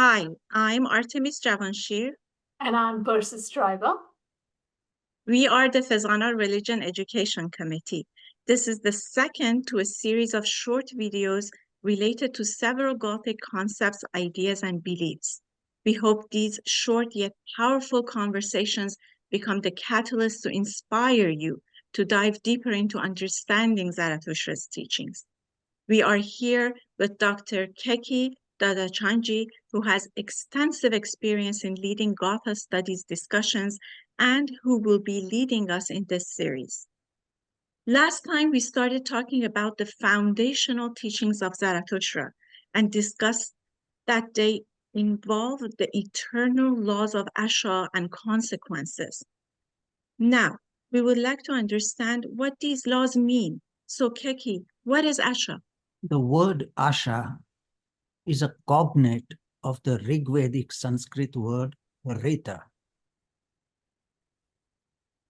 Hi, I'm Artemis Javanshir. And I'm Persis driver. We are the FEZANA Religion Education Committee. This is the second to a series of short videos related to several Gothic concepts, ideas, and beliefs. We hope these short yet powerful conversations become the catalyst to inspire you to dive deeper into understanding Zarathustra's teachings. We are here with Dr. Keki Dadachanji, who has extensive experience in leading Gatha studies discussions and who will be leading us in this series. Last time, we started talking about the foundational teachings of Zarathustra and discussed that they involve the eternal laws of Asha and consequences. Now, we would like to understand what these laws mean. So, Keki, what is Asha? The word Asha is a cognate of the Rigvedic Sanskrit word Rita.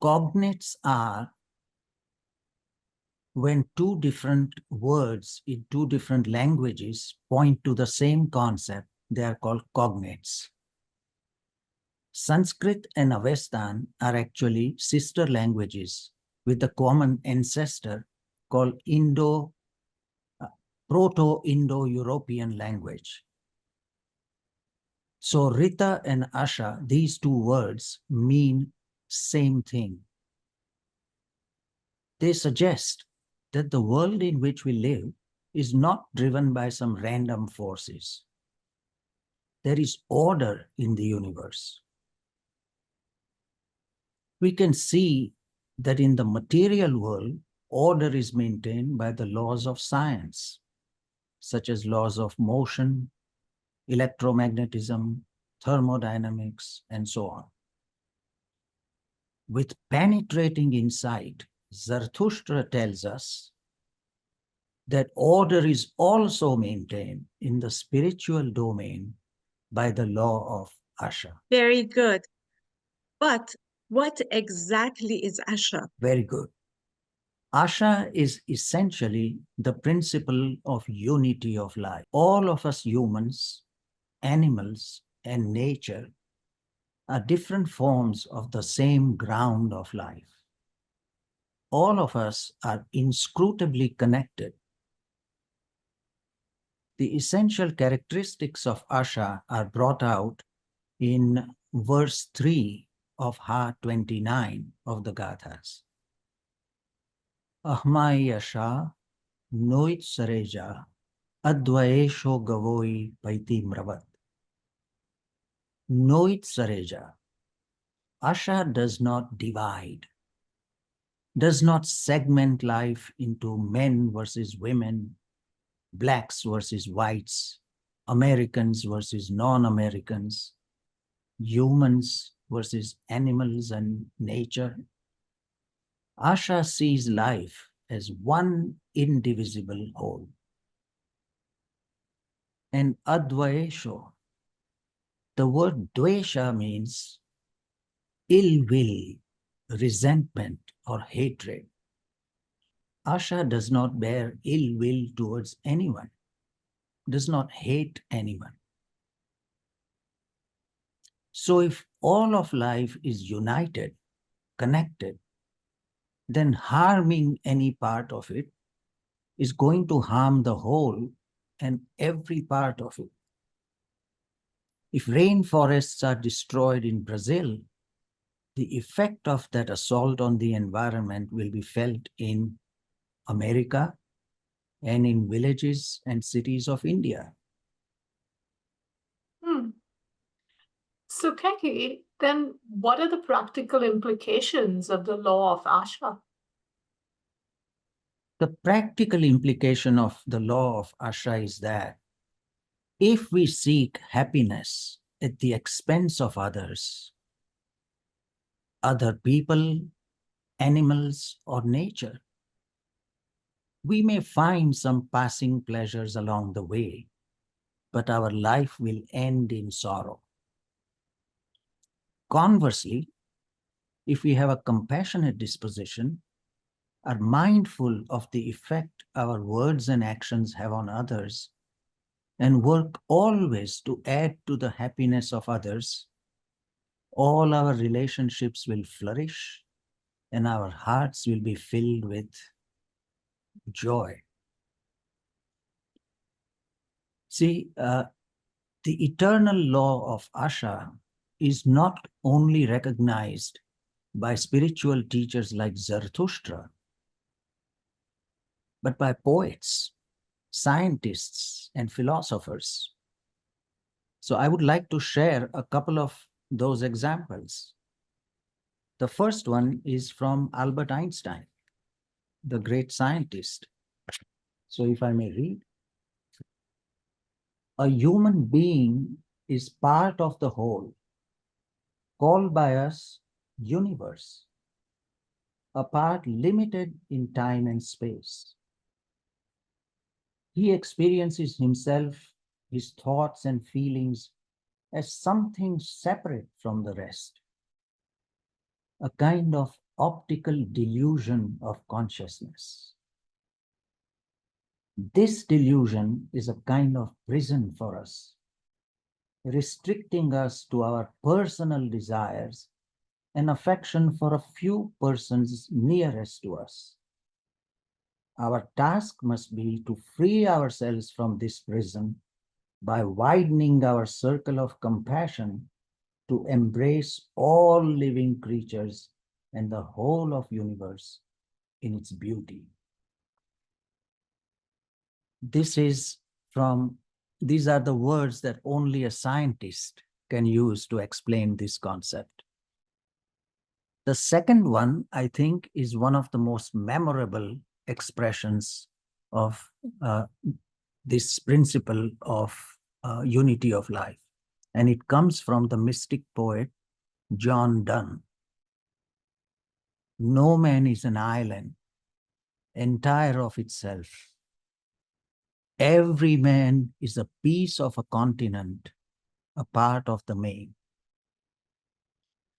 Cognates are when two different words in two different languages point to the same concept, they are called cognates. Sanskrit and Avestan are actually sister languages with a common ancestor called Proto-Indo-European language. So Rita and Asha, these two words mean same thing. They suggest that the world in which we live is not driven by some random forces. There is order in the universe. We can see that in the material world, order is maintained by the laws of science, such as laws of motion, electromagnetism, thermodynamics, and so on. With penetrating insight, Zarathustra tells us that order is also maintained in the spiritual domain by the law of Asha. Very good. But what exactly is Asha? Very good. Asha is essentially the principle of unity of life. All of us humans, animals, and nature are different forms of the same ground of life. All of us are inscrutably connected. The essential characteristics of Asha are brought out in verse 3 of Ha 29 of the Gathas. Ahmai Asha noit sareja advaesho gavoi paiti mravat. Noit sareja. Asha does not divide, does not segment life into men versus women, blacks versus whites, Americans versus non-Americans, humans versus animals and nature. Asha sees life as one indivisible whole. And advaesho, the word dvesha means ill will, resentment, or hatred. Asha does not bear ill will towards anyone, does not hate anyone. So if all of life is united, connected, then harming any part of it is going to harm the whole and every part of it. If rainforests are destroyed in Brazil, the effect of that assault on the environment will be felt in America and in villages and cities of India. So, Keki, then what are the practical implications of the law of Asha? The practical implication of the law of Asha is that if we seek happiness at the expense of others, other people, animals, or nature, we may find some passing pleasures along the way, but our life will end in sorrow. Conversely, if we have a compassionate disposition, are mindful of the effect our words and actions have on others, and work always to add to the happiness of others, all our relationships will flourish and our hearts will be filled with joy. See, the eternal law of Asha is not only recognized by spiritual teachers like Zarathustra, but by poets, scientists, and philosophers. So I would like to share a couple of those examples. The first one is from Albert Einstein, the great scientist. So if I may read, a human being is part of the whole, called by us universe, a part limited in time and space. He experiences himself, his thoughts and feelings as something separate from the rest, a kind of optical delusion of consciousness. This delusion is a kind of prison for us, restricting us to our personal desires and affection for a few persons nearest to us. Our task must be to free ourselves from this prison by widening our circle of compassion to embrace all living creatures and the whole of universe in its beauty. These are the words that only a scientist can use to explain this concept. The second one, I think, is one of the most memorable expressions of this principle of unity of life. And it comes from the mystic poet John Donne. No man is an island, entire of itself. Every man is a piece of a continent, a part of the main.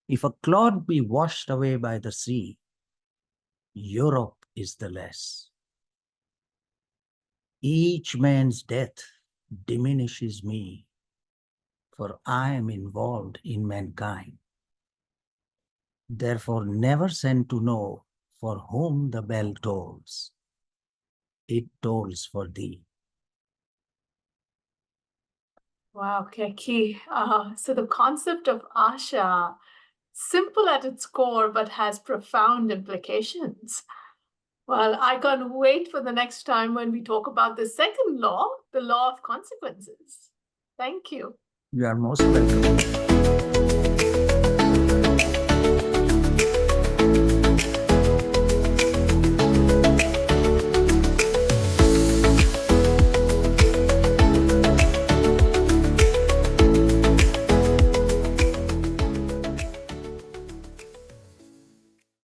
If a clod be washed away by the sea, Europe is the less. Each man's death diminishes me, for I am involved in mankind. Therefore, never send to know for whom the bell tolls. It tolls for thee. Wow, Keki. So the concept of Asha, simple at its core, but has profound implications. Well, I can't wait for the next time when we talk about the second law, the law of consequences. Thank you. You are most welcome.